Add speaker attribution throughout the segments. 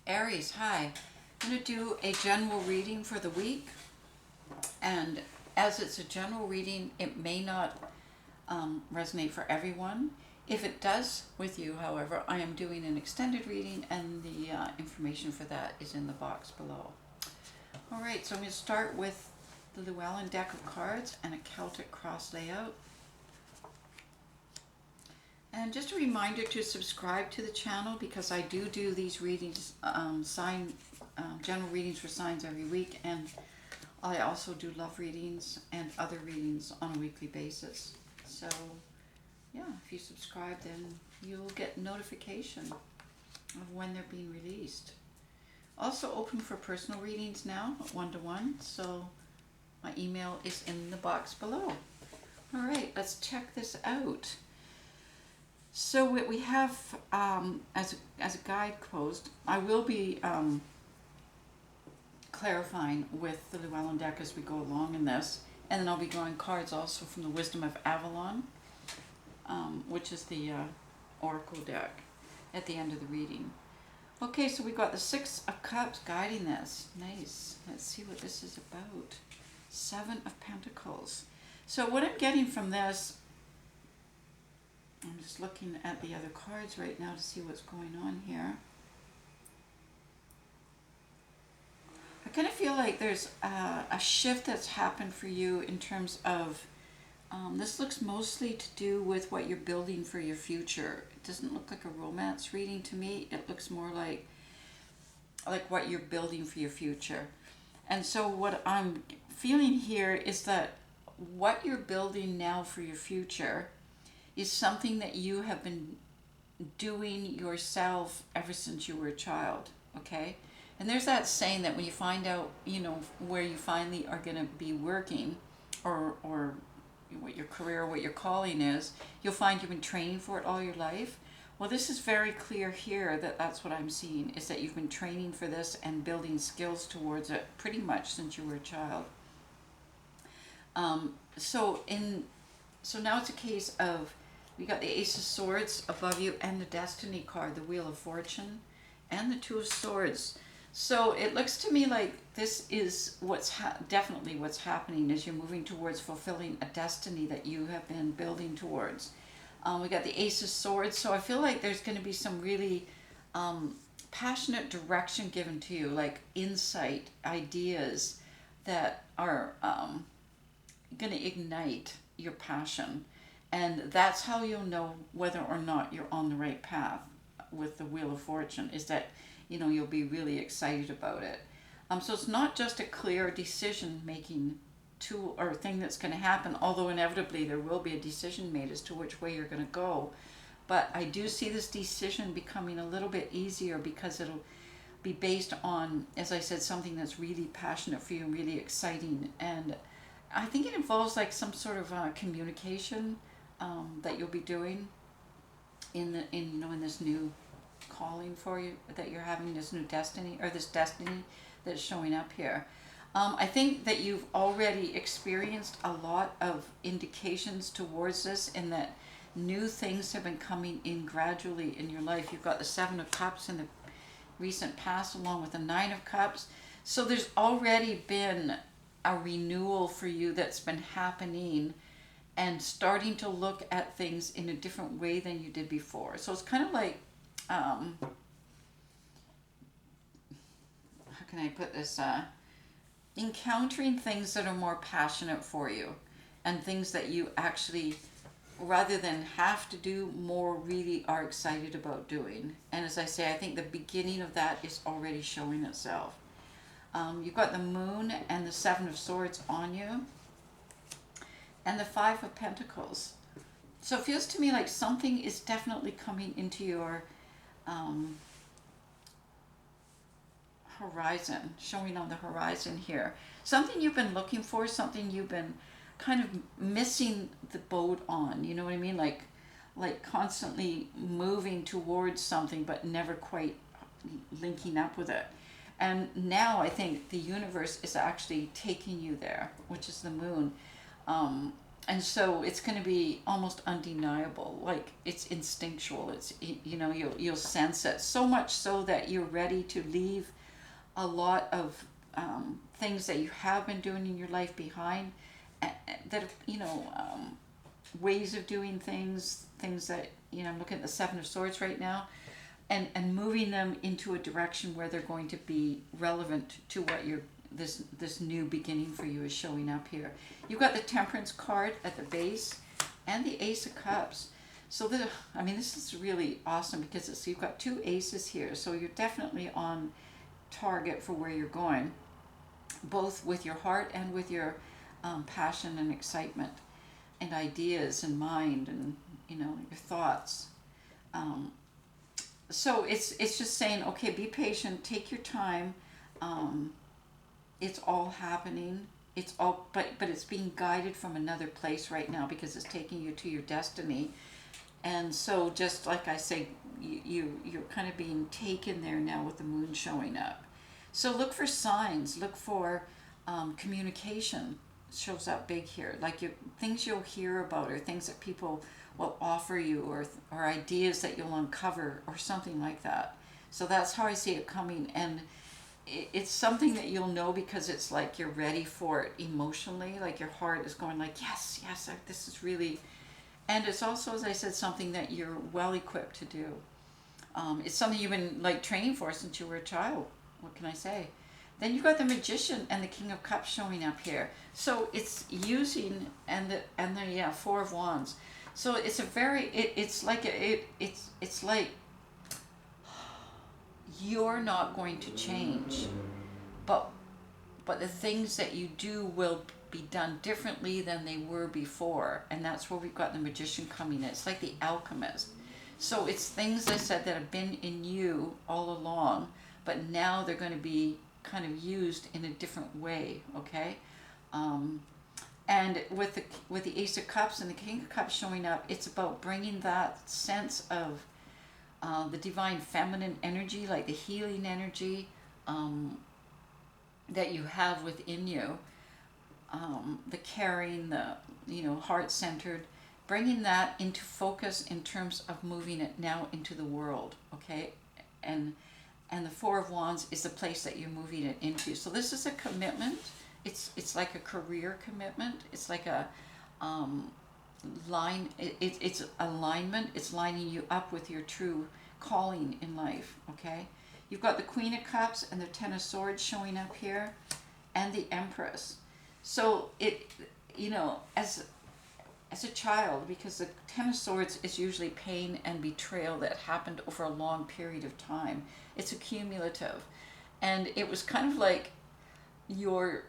Speaker 1: Aries, hi. I'm going to do a general reading for the week. And as it's a general reading, it may not resonate for everyone. If it does with you, however, I am doing an extended reading, and the information for that is in the box below. All right, so I'm going to start with the Llewellyn deck of cards and a Celtic cross layout. And just a reminder to subscribe to the channel, because I do these readings, general readings for signs every week, and I also do love readings and other readings on a weekly basis. So yeah, if you subscribe, then you'll get notification of when they're being released. Also open for personal readings now, one-to-one, so my email is in the box below. All right, let's check this out. So what we have as a guide closed, I will be clarifying with the Llewellyn deck as we go along in this, and then I'll be drawing cards also from the Wisdom of Avalon, which is the Oracle deck at the end of the reading. Okay, so we got the Six of Cups guiding this. Nice. Let's see what this is about. Seven of Pentacles. So what I'm getting from this, I'm just looking at the other cards right now to see what's going on here. I kind of feel like there's a shift that's happened for you in terms of, this looks mostly to do with what you're building for your future. It doesn't look like a romance reading to me. It looks more like what you're building for your future. And so what I'm feeling here is that what you're building now for your future is something that you have been doing yourself ever since you were a child, okay? And there's that saying that when you find out, where you finally are going to be working, or what your career, what your calling is, you'll find you've been training for it all your life. Well, this is very clear here that that's what I'm seeing, is that you've been training for this and building skills towards it pretty much since you were a child. So now it's a case of, we got the Ace of Swords above you and the Destiny card, the Wheel of Fortune, and the Two of Swords. So it looks to me like this is definitely what's happening as you're moving towards fulfilling a destiny that you have been building towards. We got the Ace of Swords, so I feel like there's going to be some really passionate direction given to you, like insight, ideas that are going to ignite your passion. And that's how you'll know whether or not you're on the right path with the Wheel of Fortune, is that, you'll be really excited about it. So it's not just a clear decision-making tool or thing that's going to happen, although inevitably there will be a decision made as to which way you're going to go. But I do see this decision becoming a little bit easier, because it'll be based on, as I said, something that's really passionate for you and really exciting. And I think it involves like some sort of communication that you'll be doing in this new calling for you, that you're having this new destiny, or this destiny that's showing up here. I think that you've already experienced a lot of indications towards this, in that new things have been coming in gradually in your life. You've got the Seven of Cups in the recent past, along with the Nine of Cups. So there's already been a renewal for you that's been happening, and starting to look at things in a different way than you did before. So it's kind of like, how can I put this? Encountering things that are more passionate for you, and things that you actually, rather than have to do, more really are excited about doing. And as I say, I think the beginning of that is already showing itself. You've got the Moon and the Seven of Swords on you, and the Five of Pentacles. So it feels to me like something is definitely coming into your horizon, showing on the horizon here. Something you've been looking for, something you've been kind of missing the boat on, you know what I mean? Like constantly moving towards something, but never quite linking up with it. And now I think the universe is actually taking you there, which is the Moon. and so it's going to be almost undeniable, like it's instinctual. It's, you know, you'll sense it so much so that you're ready to leave a lot of things that you have been doing in your life behind, that you know, ways of doing things that, you know, I'm looking at the Seven of Swords right now, and moving them into a direction where they're going to be relevant to what you're, this new beginning for you is showing up here. You've got the Temperance card at the base and the Ace of Cups. So I mean, this is really awesome because you've got two aces here. So you're definitely on target for where you're going, both with your heart and with your passion and excitement and ideas and mind and, you know, your thoughts. So it's just saying, okay, be patient, take your time. It's all happening. It's all, but it's being guided from another place right now because it's taking you to your destiny. And so, just like I say, you're kind of being taken there now with the moon showing up. So look for signs. Look for communication. Shows up big here, like things you'll hear about, or things that people will offer you, or ideas that you'll uncover, or something like that. So that's how I see it coming, and it's something that you'll know because it's like you're ready for it emotionally, like your heart is going like, yes, yes, this is really, and it's also, as I said, something that you're well equipped to do. It's something you've been like training for since you were a child. What can I say? Then you've got the Magician and the King of Cups showing up here. So it's using, and the Four of Wands. So it's a very, it's like you're not going to change, but the things that you do will be done differently than they were before, and that's where we've got the Magician coming in. It's like the alchemist. So it's things, I said, that have been in you all along, but now they're going to be kind of used in a different way. Okay. And with the Ace of Cups and the King of Cups showing up, it's about bringing that sense of the divine feminine energy, like the healing energy that you have within you, the caring, the, you know, heart-centered, bringing that into focus in terms of moving it now into the world. Okay. And the Four of Wands is the place that you're moving it into. So this is a commitment. It's like a career commitment. It's like a it's alignment. It's lining you up with your true calling in life. Okay. You've got the Queen of Cups and the Ten of Swords showing up here, and the Empress. So it, you know, as a child, because the Ten of Swords is usually pain and betrayal that happened over a long period of time. It's accumulative. And it was kind of like your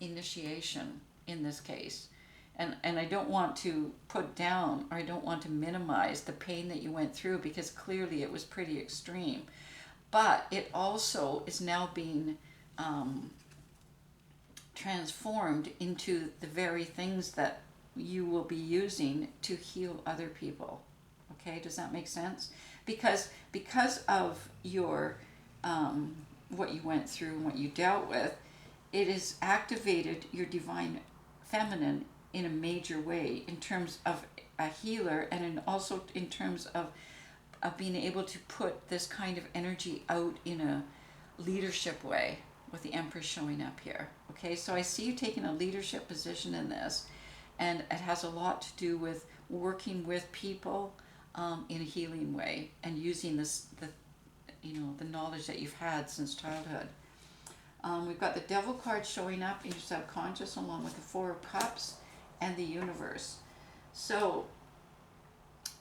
Speaker 1: initiation in this case. And I don't want to put down, or I don't want to minimize the pain that you went through, because clearly it was pretty extreme. But it also is now being transformed into the very things that you will be using to heal other people. Okay, does that make sense? Because of your what you went through and what you dealt with, it has activated your divine feminine in a major way, in terms of a healer, and also in terms of being able to put this kind of energy out in a leadership way, with the Empress showing up here. Okay, so I see you taking a leadership position in this, and it has a lot to do with working with people in a healing way, and using the knowledge that you've had since childhood. We've got the Devil card showing up in your subconscious, along with the Four of Cups and the Universe. So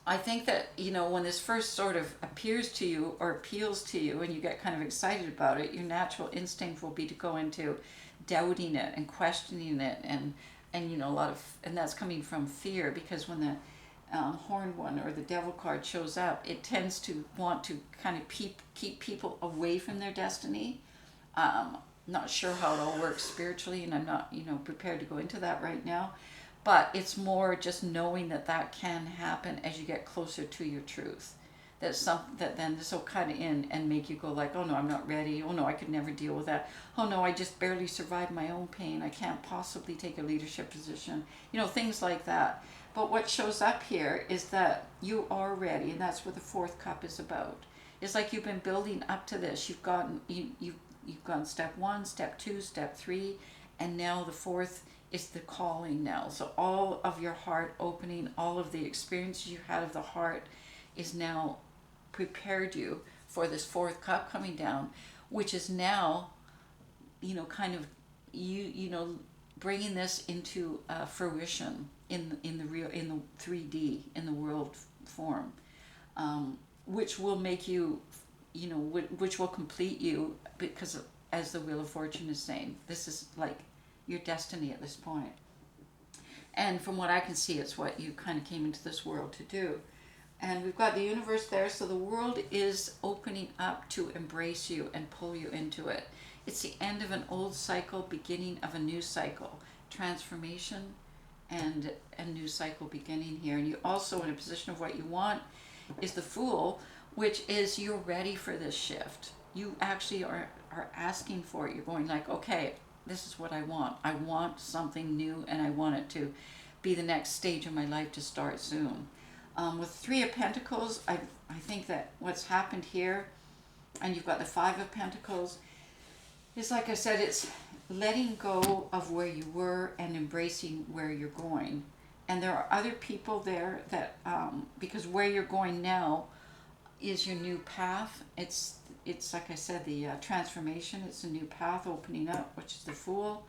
Speaker 1: I think that, you know, when this first sort of appears to you or appeals to you and you get kind of excited about it, your natural instinct will be to go into doubting it and questioning it, and you know, and that's coming from fear, because when the horned one or the Devil card shows up, it tends to want to kind of keep people away from their destiny. Not sure how it all works spiritually, and I'm not, you know, prepared to go into that right now. But it's more just knowing that can happen as you get closer to your truth. that then this will cut in and make you go like, oh no, I'm not ready. Oh no, I could never deal with that. Oh no, I just barely survived my own pain. I can't possibly take a leadership position. Things like that. But what shows up here is that you are ready, and that's what the fourth cup is about. It's like you've been building up to this. You've gone step 1, step 2, step 3, and now the fourth is the calling now. So all of your heart opening, all of the experiences you had of the heart is now prepared you for this fourth cup coming down, which is now, kind of bringing this into fruition in the 3D, in the world form, which will make you, which will complete you, because as the Wheel of Fortune is saying, this is like your destiny at this point. And from what I can see, it's what you kind of came into this world to do. And we've got the universe there, so the world is opening up to embrace you and pull you into it. It's the end of an old cycle, beginning of a new cycle. Transformation and a new cycle beginning here. And you also, in a position of what you want, is the Fool, which is you're ready for this shift. You actually are asking for it. You're going like, okay, this is what I want. I want something new, and I want it to be the next stage of my life to start soon. With Three of Pentacles, I think that what's happened here, and you've got the Five of Pentacles, is like I said, it's letting go of where you were and embracing where you're going. And there are other people there that, because where you're going now is your new path. It's like I said, the transformation. It's a new path opening up, which is the Fool.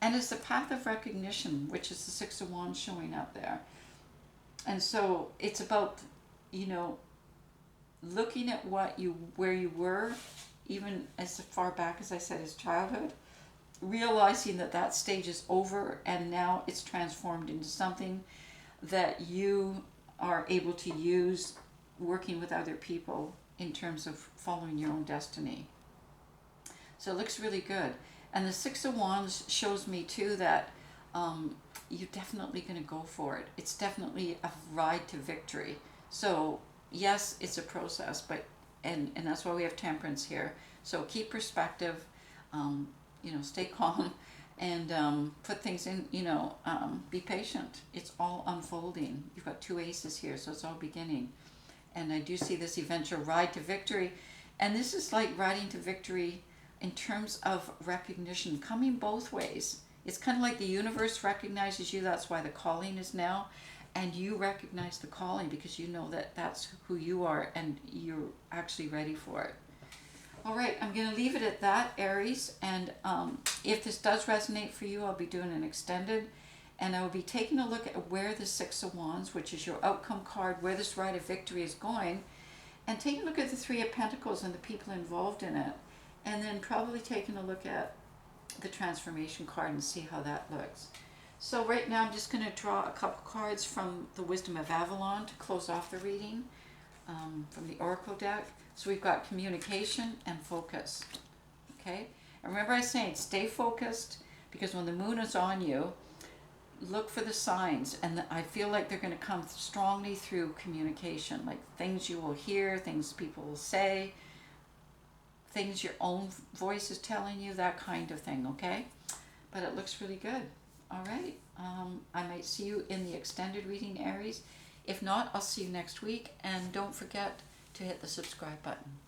Speaker 1: And it's the path of recognition, which is the Six of Wands showing up there. And so it's about, looking at where you were, even as far back as I said as childhood, realizing that stage is over, and now it's transformed into something that you are able to use working with other people in terms of following your own destiny. So it looks really good. And the Six of Wands shows me too that you're definitely going to go for it. It's definitely a ride to victory. So yes, it's a process, but and that's why we have Temperance here. So keep perspective, stay calm, and put things in, be patient. It's all unfolding. You've got two aces here, so it's all beginning. And I do see this eventual ride to victory. And this is like riding to victory in terms of recognition, coming both ways. It's kind of like the universe recognizes you. That's why the calling is now. And you recognize the calling because you know that that's who you are and you're actually ready for it. All right, I'm going to leave it at that, Aries. And if this does resonate for you, I'll be doing an extended. And I will be taking a look at where the Six of Wands, which is your outcome card, where this ride of victory is going. And taking a look at the Three of Pentacles and the people involved in it. And then probably taking a look at the transformation card and see how that looks. So right now I'm just going to draw a couple cards from the Wisdom of Avalon to close off the reading from the Oracle deck. So we've got communication and focus. Okay? And remember I was saying stay focused, because when the moon is on you, look for the signs, and I feel like they're going to come strongly through communication, like things you will hear, things people will say, things your own voice is telling you, that kind of thing, okay? But it looks really good. All right. I might see you in the extended reading, Aries. If not, I'll see you next week. And don't forget to hit the subscribe button.